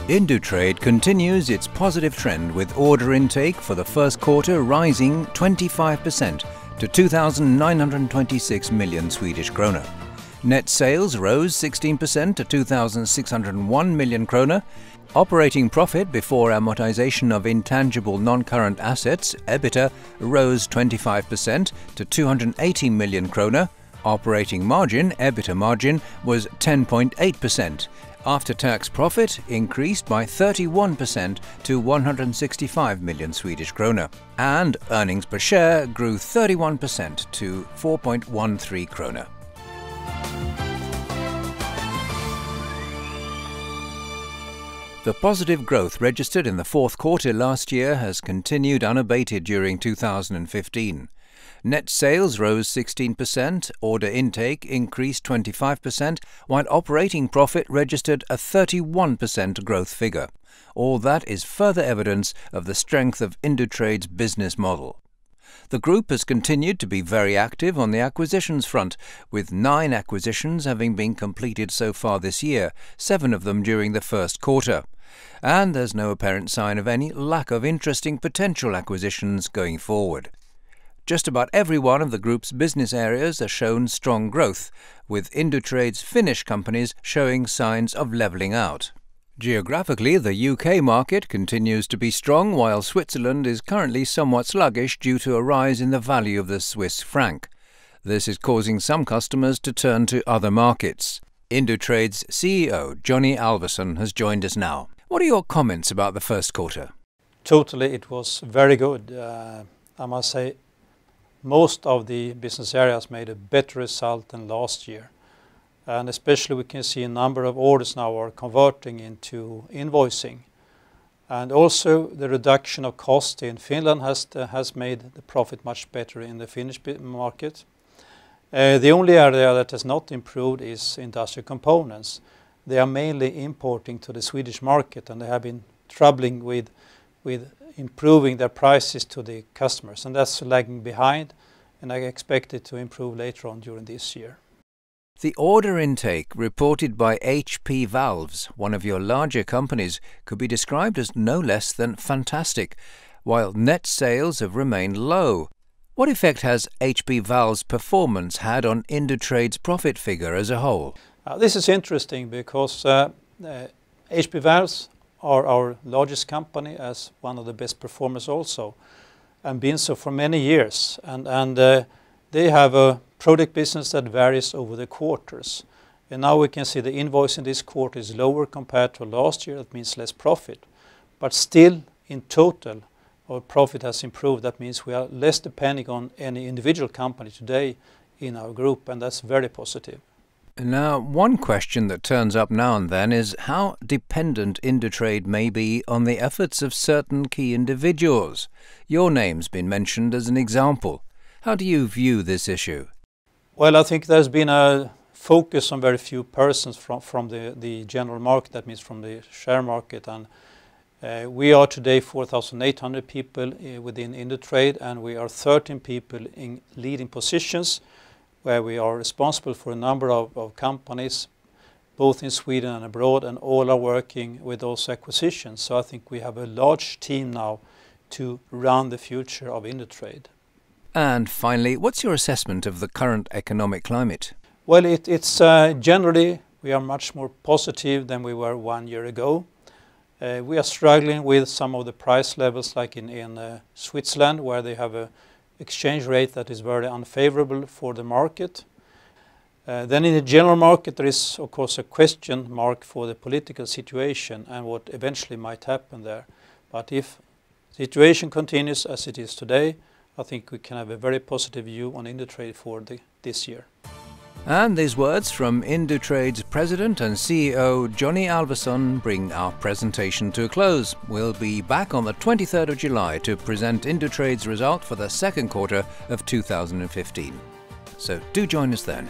Indutrade continues its positive trend with order intake for the first quarter rising 25% to 2,926 million Swedish krona. Net sales rose 16% to 2,601 million krona. Operating profit before amortization of intangible non-current assets, EBITDA, rose 25% to 280 million krona. Operating margin, EBITDA margin, was 10.8%. After-tax profit increased by 31% to 165 million Swedish krona, and earnings per share grew 31% to 4.13 krona. The positive growth registered in the fourth quarter last year has continued unabated during 2015. Net sales rose 16%, order intake increased 25%, while operating profit registered a 31% growth figure. All that is further evidence of the strength of Indutrade's business model. The group has continued to be very active on the acquisitions front, with 9 acquisitions having been completed so far this year, 7 of them during the first quarter. And there's no apparent sign of any lack of interesting potential acquisitions going forward. Just about every one of the group's business areas has shown strong growth, with Indutrade's Finnish companies showing signs of levelling out. Geographically, the UK market continues to be strong, while Switzerland is currently somewhat sluggish due to a rise in the value of the Swiss franc. This is causing some customers to turn to other markets. Indutrade's CEO, Johnny Alvason, has joined us now. What are your comments about the first quarter? Totally, it was very good. I must say, most of the business areas made a better result than last year. And especially we can see a number of orders now are converting into invoicing. And also the reduction of cost in Finland has made the profit much better in the Finnish market. The only area that has not improved is industrial components. They are mainly importing to the Swedish market, and they have been troubling with improving their prices to the customers, and that's lagging behind, and I expect it to improve later on during this year. The order intake reported by HP Valves, one of your larger companies, could be described as no less than fantastic, while net sales have remained low. What effect has HP Valves' performance had on Indutrade's profit figure as a whole? This is interesting because HP Valves are our largest company, as one of the best performers also, and been so for many years. And they have a product business that varies over the quarters. And now we can see the invoice in this quarter is lower compared to last year. That means less profit. But still, in total, our profit has improved. That means we are less depending on any individual company today in our group, and that's very positive. Now, one question that turns up now and then is how dependent Indutrade may be on the efforts of certain key individuals. Your name's been mentioned as an example. How do you view this issue? Well, I think there's been a focus on very few persons from the general market, that means from the share market. And we are today 4,800 people within Indutrade, and we are 13 people in leading positions, where we are responsible for a number of companies, both in Sweden and abroad, and all are working with those acquisitions. So I think we have a large team now to run the future of Indutrade. And finally, what's your assessment of the current economic climate? Well, it's generally we are much more positive than we were 1 year ago. We are struggling with some of the price levels, like in Switzerland, where they have a exchange rate that is very unfavorable for the market. Then in the general market there is of course a question mark for the political situation and what eventually might happen there. But if the situation continues as it is today, I think we can have a very positive view on Indutrade for this year. And these words from Indutrade's President and CEO Johnny Alvason bring our presentation to a close. We'll be back on the 23rd of July to present Indutrade's result for the second quarter of 2015. So do join us then.